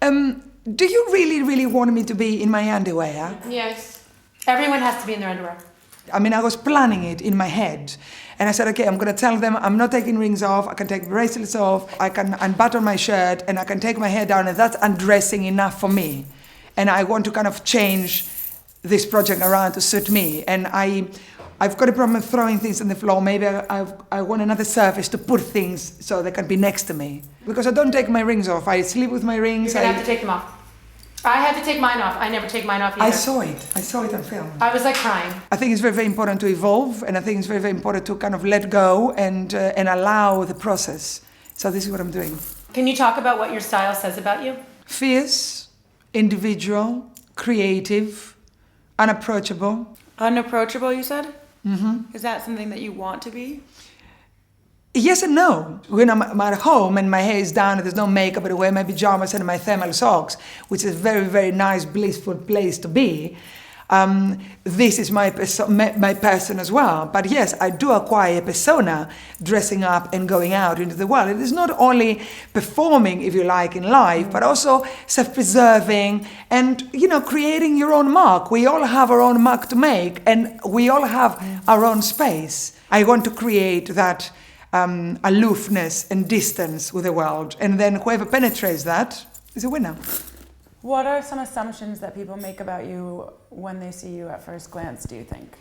Do you really, really want me to be in my underwear? Yes. Everyone has to be in their underwear. I mean, I was planning it in my head. And I said, okay, I'm going to tell them I'm not taking rings off. I can take bracelets off. I can unbutton my shirt and I can take my hair down. And that's undressing enough for me. And I want to kind of change this project around to suit me. And I've got a problem with throwing things on the floor. Maybe I want another surface to put things so they can be next to me. Because I don't take my rings off. I sleep with my rings. You're going to have to take them off. I had to take mine off. I never take mine off either. I saw it on film. I was like crying. I think it's very, very important to evolve, and I think it's very, very important to kind of let go and allow the process. So this is what I'm doing. Can you talk about what your style says about you? Fierce, individual, creative, unapproachable. Unapproachable, you said? Mm-hmm. Is that something that you want to be? Yes and no. When I'm at home and my hair is down and there's no makeup, but I wear my pajamas and my thermal socks, which is a very, very nice, blissful place to be. This is my person as well. But yes, I do acquire a persona dressing up and going out into the world. It is not only performing, if you like, in life, but also self-preserving and, creating your own mark. We all have our own mark to make and we all have our own space. I want to create that aloofness and distance with the world. And then whoever penetrates that is a winner. What are some assumptions that people make about you when they see you at first glance, do you think?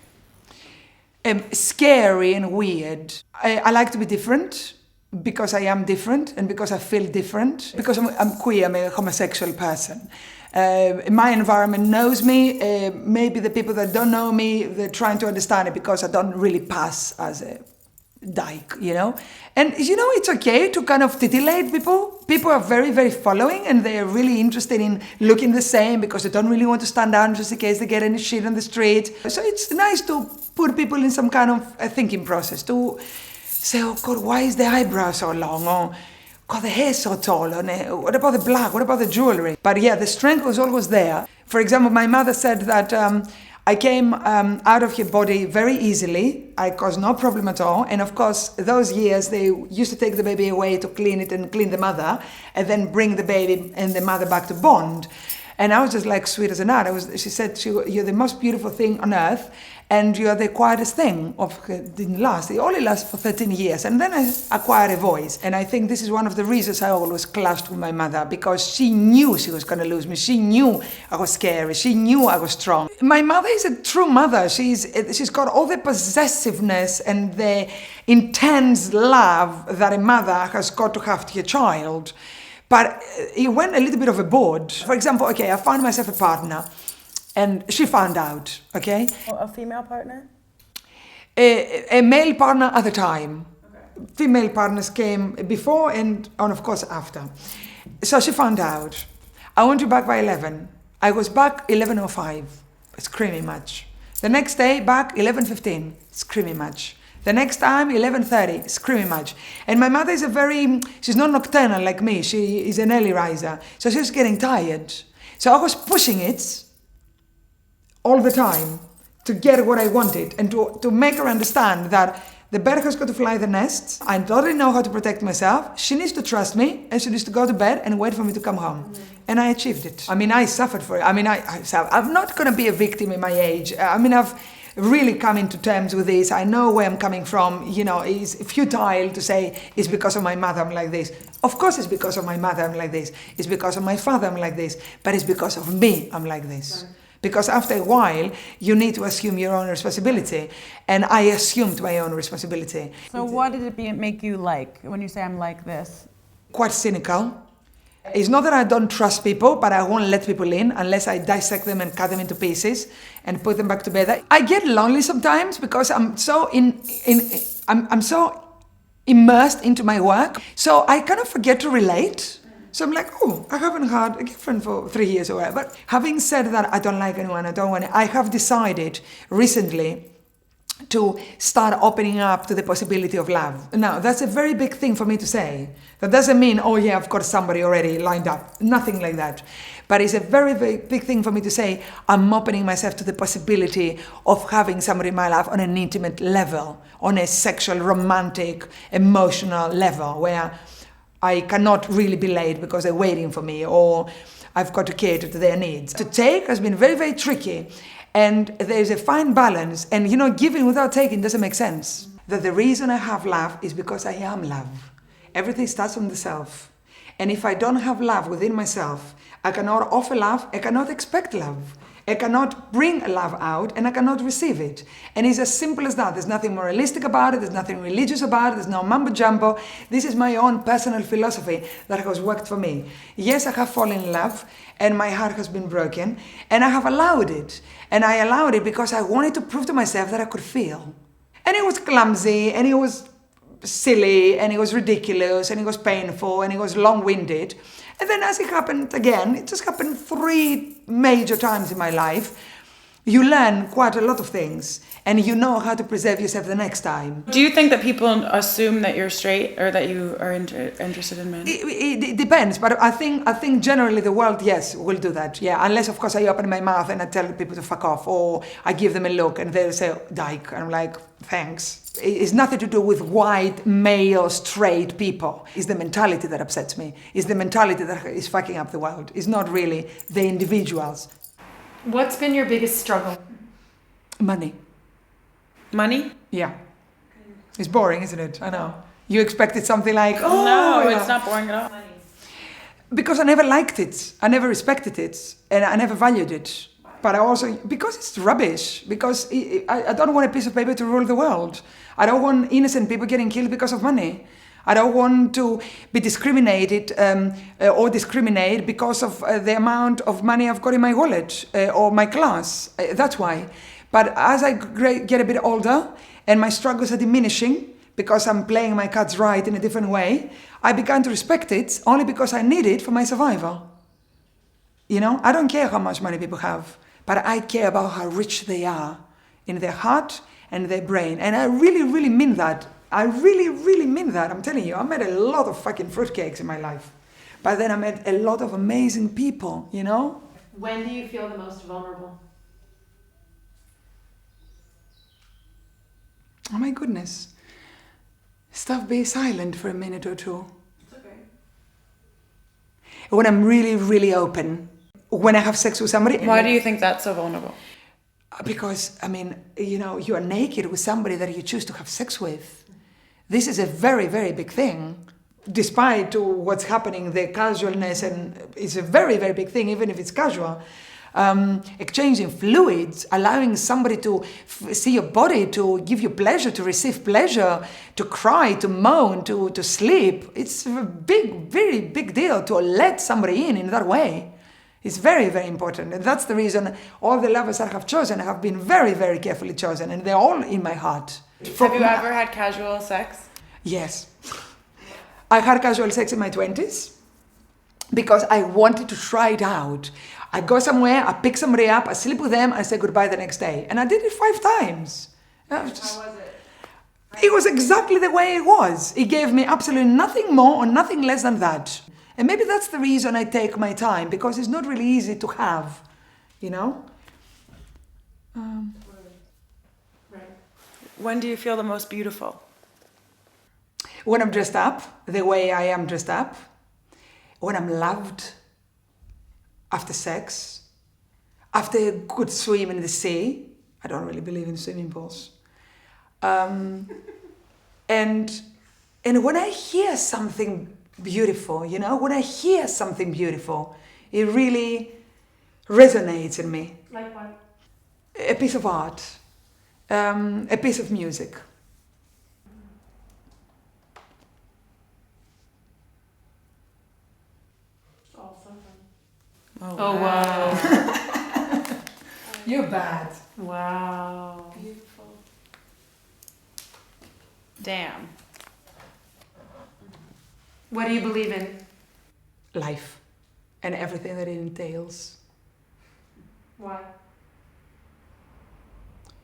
Scary and weird. I like to be different because I am different and because I feel different. Because I'm queer, I'm a homosexual person. My environment knows me. Maybe the people that don't know me, they're trying to understand it because I don't really pass as a dyke, And, it's okay to kind of titillate people. People are very, very following and they're really interested in looking the same because they don't really want to stand out just in case they get any shit on the street. So it's nice to put people in some kind of a thinking process to say, oh God, why is the eyebrow so long? Or, God, the hair so tall. And what about the black? What about the jewelry? But yeah, the strength was always there. For example, my mother said that I came out of her body very easily. I caused no problem at all. And of course, those years, they used to take the baby away to clean it and clean the mother, and then bring the baby and the mother back to bond. And I was just like sweet as a nut. She said, you're the most beautiful thing on earth, and you're the quietest thing. It didn't last. It only lasted for 13 years. And then I acquired a voice. And I think this is one of the reasons I always clashed with my mother, because she knew she was going to lose me. She knew I was scary. She knew I was strong. My mother is a true mother. She's got all the possessiveness and the intense love that a mother has got to have to her child. But it went a little bit overboard. For example, I found myself a partner. And she found out, okay? A female partner? A male partner at the time. Okay. Female partners came before and of course, after. So she found out. I want you back by 11. I was back 11:05, screaming match. The next day, back 11:15, screaming match. The next time, 11:30, screaming match. And my mother is she's not nocturnal like me. She is an early riser. So she was getting tired. So I was pushing it all the time to get what I wanted and to make her understand that the bird has got to fly the nest. I don't really know how to protect myself. She needs to trust me and she needs to go to bed and wait for me to come home. Mm-hmm. And I achieved it. I mean, I suffered for it. I mean, I'm not going to be a victim in my age. I mean, I've really come into terms with this. I know where I'm coming from. It's futile to say it's because of my mother I'm like this. Of course it's because of my mother I'm like this. It's because of my father I'm like this. But it's because of me I'm like this. Right. Because after a while, you need to assume your own responsibility. And I assumed my own responsibility. So what did it make you like when you say I'm like this? Quite cynical. It's not that I don't trust people, but I won't let people in unless I dissect them and cut them into pieces and put them back together. I get lonely sometimes because I'm so I'm so immersed into my work. So I kind of forget to relate. So I'm like, I haven't had a girlfriend for 3 years or whatever. But having said that, I don't like anyone, I have decided recently to start opening up to the possibility of love. Now, that's a very big thing for me to say. That doesn't mean, I've got somebody already lined up. Nothing like that. But it's a very, very big thing for me to say, I'm opening myself to the possibility of having somebody in my life on an intimate level, on a sexual, romantic, emotional level, where I cannot really be late because they're waiting for me, or I've got to cater to their needs. To take has been very, very tricky. And there's a fine balance. And, giving without taking doesn't make sense. That the reason I have love is because I am love. Everything starts from the self. And if I don't have love within myself, I cannot offer love, I cannot expect love. I cannot bring love out, and I cannot receive it. And it's as simple as that. There's nothing moralistic about it, there's nothing religious about it, there's no mumbo jumbo. This is my own personal philosophy that has worked for me. Yes, I have fallen in love, and my heart has been broken, and I have allowed it. And I allowed it because I wanted to prove to myself that I could feel. And it was clumsy, and it was silly, and it was ridiculous, and it was painful, and it was long-winded. And then as it happened again, it just happened 3 major times in my life, you learn quite a lot of things, and you know how to preserve yourself the next time. Do you think that people assume that you're straight or that you are interested in men? It depends, but I think generally the world, yes, will do that. Yeah, unless of course I open my mouth and I tell people to fuck off, or I give them a look and they'll say, dyke, and I'm like, thanks. It's nothing to do with white, male, straight people. It's the mentality that upsets me. It's the mentality that is fucking up the world. It's not really the individuals. What's been your biggest struggle? Money. Money? Yeah. It's boring, isn't it? I know. You expected something like, no, yeah. It's not boring at all. Because I never liked it. I never respected it. And I never valued it. But I also, because it's rubbish. Because I don't want a piece of paper to rule the world. I don't want innocent people getting killed because of money. I don't want to be discriminated or discriminate because of the amount of money I've got in my wallet or my class. That's why. But as I get a bit older and my struggles are diminishing because I'm playing my cards right in a different way, I began to respect it only because I need it for my survival. I don't care how much money people have, but I care about how rich they are in their heart and their brain. And I really, really mean that. I really, really mean that. I'm telling you, I met a lot of fucking fruitcakes in my life. But then I met a lot of amazing people, When do you feel the most vulnerable? Oh my goodness. Stav B silent for a minute or two. It's okay. When I'm really, really open. When I have sex with somebody. Why do you think that's so vulnerable? Because, you are naked with somebody that you choose to have sex with. This is a very, very big thing. Despite what's happening, the casualness, and it's a very, very big thing, even if it's casual. Exchanging fluids, allowing somebody to see your body, to give you pleasure, to receive pleasure, to cry, to moan, to sleep. It's a big, very big deal to let somebody in that way. It's very, very important. And that's the reason all the lovers I have chosen have been very, very carefully chosen. And they're all in my heart. Have you ever had casual sex? Yes. I had casual sex in my 20s because I wanted to try it out. I go somewhere, I pick somebody up, I sleep with them, I say goodbye the next day. And I did it 5 times. How was it? It was exactly the way it was. It gave me absolutely nothing more or nothing less than that. And maybe that's the reason I take my time, because it's not really easy to have, Right. When do you feel the most beautiful? When I'm dressed up, the way I am dressed up. When I'm loved. After sex. After a good swim in the sea. I don't really believe in swimming pools. And when I hear something beautiful, when I hear something beautiful, it really resonates in me. Like what? A piece of art, a piece of music. Oh, something. Oh, wow. You're bad. Wow. Beautiful. Damn. What do you believe in? Life and everything that it entails. Why?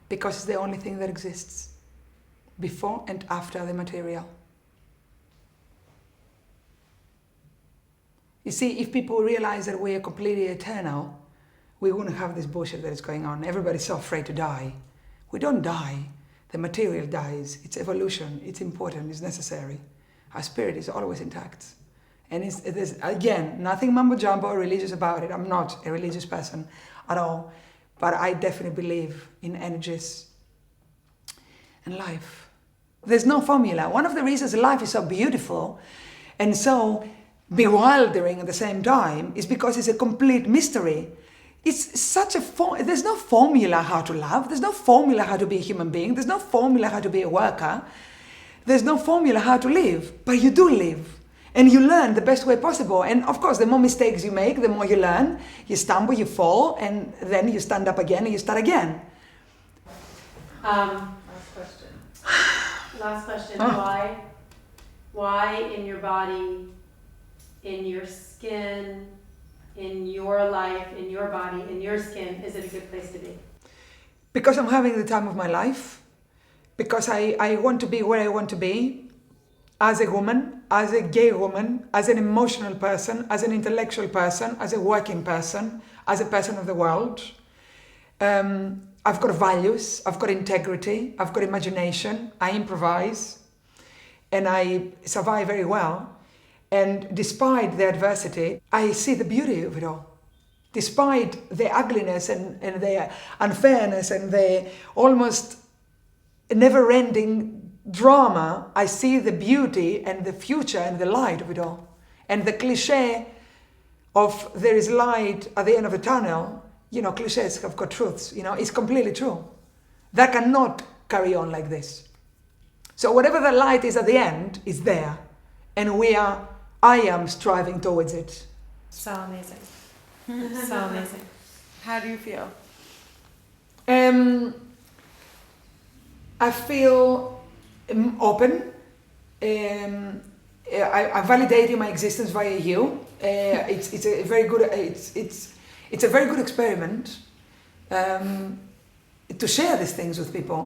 Because it's the only thing that exists before and after the material. You see, if people realize that we are completely eternal, we wouldn't have this bullshit that is going on. Everybody's so afraid to die. We don't die. The material dies. It's evolution. It's important. It's necessary. Our spirit is always intact. And there's, again, nothing mumbo jumbo or religious about it. I'm not a religious person at all. But I definitely believe in energies and life. There's no formula. One of the reasons life is so beautiful and so bewildering at the same time is because it's a complete mystery. It's such a there's no formula how to love. There's no formula how to be a human being. There's no formula how to be a worker. There's no formula how to live. But you do live. And you learn the best way possible. And of course, the more mistakes you make, the more you learn. You stumble, you fall, and then you stand up again and you start again. Last question. Oh. Why in your body, in your skin, in your life, in your body, in your skin, is it a good place to be? Because I'm having the time of my life. Because I want to be where I want to be. As a woman, as a gay woman, as an emotional person, as an intellectual person, as a working person, as a person of the world. I've got values, I've got integrity, I've got imagination, I improvise, and I survive very well. And despite the adversity, I see the beauty of it all. Despite the ugliness and the unfairness and the almost never-ending drama, I see the beauty and the future and the light of it all. And the cliche of there is light at the end of the tunnel, you know, cliches have got truths, you know, it's completely true. That cannot carry on like this. So whatever the light is at the end is there. And I am striving towards it. So amazing. So amazing. How do you feel? I feel open. I'm validating my existence via you. It's a very good. It's a very good experiment to share these things with people.